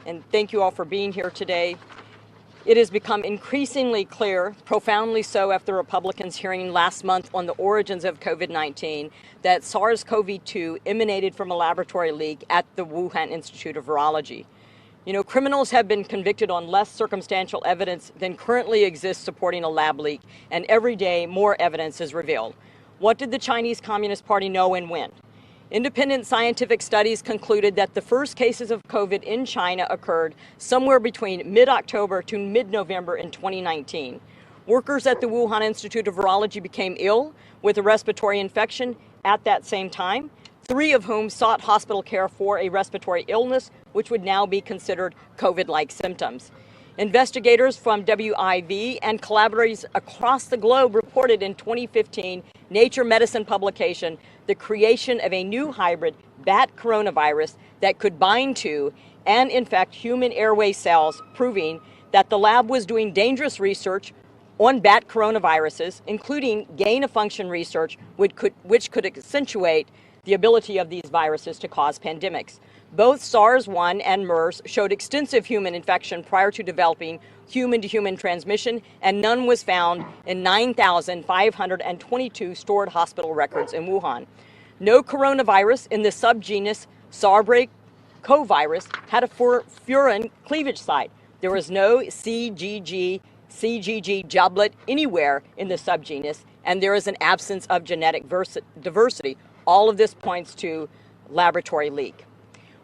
and thank you all for being here today. It has become increasingly clear, profoundly so after Republicans' hearing last month on the origins of COVID-19, that SARS-CoV-2 emanated from a laboratory leak at the Wuhan Institute of Virology. You know, criminals have been convicted on less circumstantial evidence than currently exists supporting a lab leak, and every day more evidence is revealed. What did the Chinese Communist Party know and when? Independent scientific studies concluded that the first cases of COVID in China occurred somewhere between mid-October to mid-November in 2019. Workers at the Wuhan Institute of Virology became ill with a respiratory infection at that same time, 3 of whom sought hospital care for a respiratory illness, which would now be considered COVID-like symptoms. Investigators from WIV and collaborators across the globe reported in 2015 Nature Medicine publication the creation of a new hybrid bat coronavirus that could bind to and infect human airway cells, proving that the lab was doing dangerous research on bat coronaviruses, including gain-of-function research, which could accentuate the ability of these viruses to cause pandemics. Both SARS-1 and MERS showed extensive human infection prior to developing human-to-human transmission, and none was found in 9,522 stored hospital records in Wuhan. No coronavirus in the subgenus Sarbre-covirus had a furin cleavage site. There was no CGG joblet anywhere in the subgenus, and there is an absence of genetic diversity. All of this points to laboratory leak.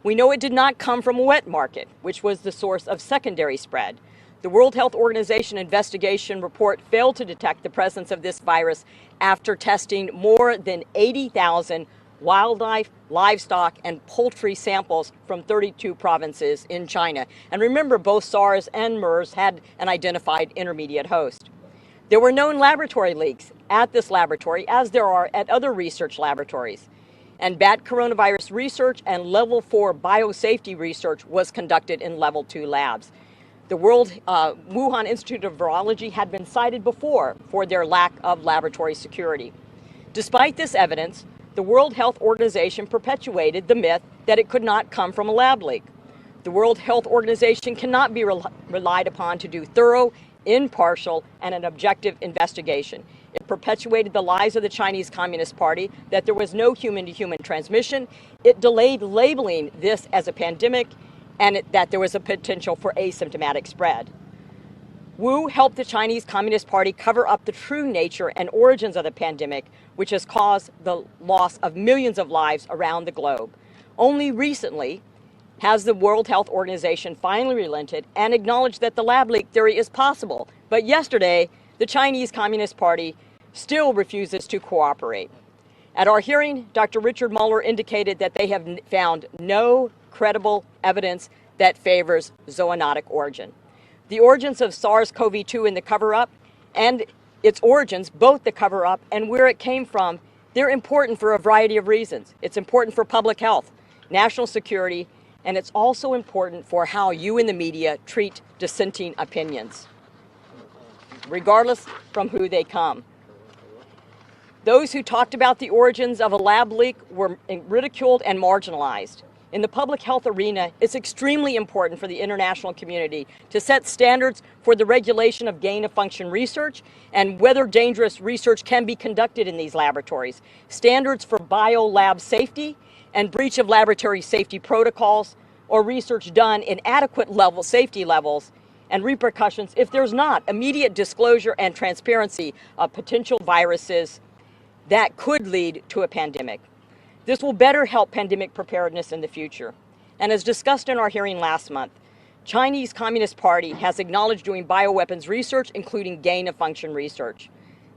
We know it did not come from a wet market, which was the source of secondary spread. The World Health Organization investigation report failed to detect the presence of this virus after testing more than 80,000 wildlife, livestock, and poultry samples from 32 provinces in China. And remember, both SARS and MERS had an identified intermediate host. There were known laboratory leaks at this laboratory, as there are at other research laboratories. And bat coronavirus research and level 4 biosafety research was conducted in level 2 labs. The Wuhan Institute of Virology had been cited before for their lack of laboratory security. Despite this evidence, the World Health Organization perpetuated the myth that it could not come from a lab leak. The World Health Organization cannot be relied upon to do thorough, impartial, and an objective investigation. It perpetuated the lies of the Chinese Communist Party that there was no human-to-human transmission. It delayed labeling this as a pandemic, and that there was a potential for asymptomatic spread. Wu helped the Chinese Communist Party cover up the true nature and origins of the pandemic, which has caused the loss of millions of lives around the globe. Only recently has the World Health Organization finally relented and acknowledged that the lab leak theory is possible. But yesterday, the Chinese Communist Party still refuses to cooperate. At our hearing, Dr. Richard Muller indicated that they have found no credible evidence that favors zoonotic origin. The origins of SARS-CoV-2 in the cover-up and its origins, both the cover-up and where it came from, they're important for a variety of reasons. It's important for public health, national security, and it's also important for how you in the media treat dissenting opinions, regardless from who they come. Those who talked about the origins of a lab leak were ridiculed and marginalized. In the public health arena, it's extremely important for the international community to set standards for the regulation of gain-of-function research and whether dangerous research can be conducted in these laboratories, standards for biolab safety and breach of laboratory safety protocols, or research done in adequate safety levels, and repercussions if there's not immediate disclosure and transparency of potential viruses that could lead to a pandemic. This will better help pandemic preparedness in the future. And as discussed in our hearing last month, Chinese Communist Party has acknowledged doing bioweapons research, including gain-of-function research.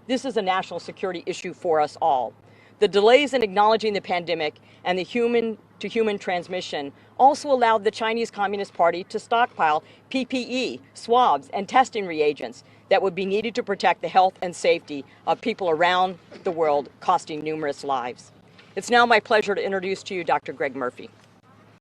This is a national security issue for us all. The delays in acknowledging the pandemic and the human-to-human transmission also allowed the Chinese Communist Party to stockpile PPE, swabs, and testing reagents that would be needed to protect the health and safety of people around the world, costing numerous lives. It's now my pleasure to introduce to you Dr. Greg Murphy.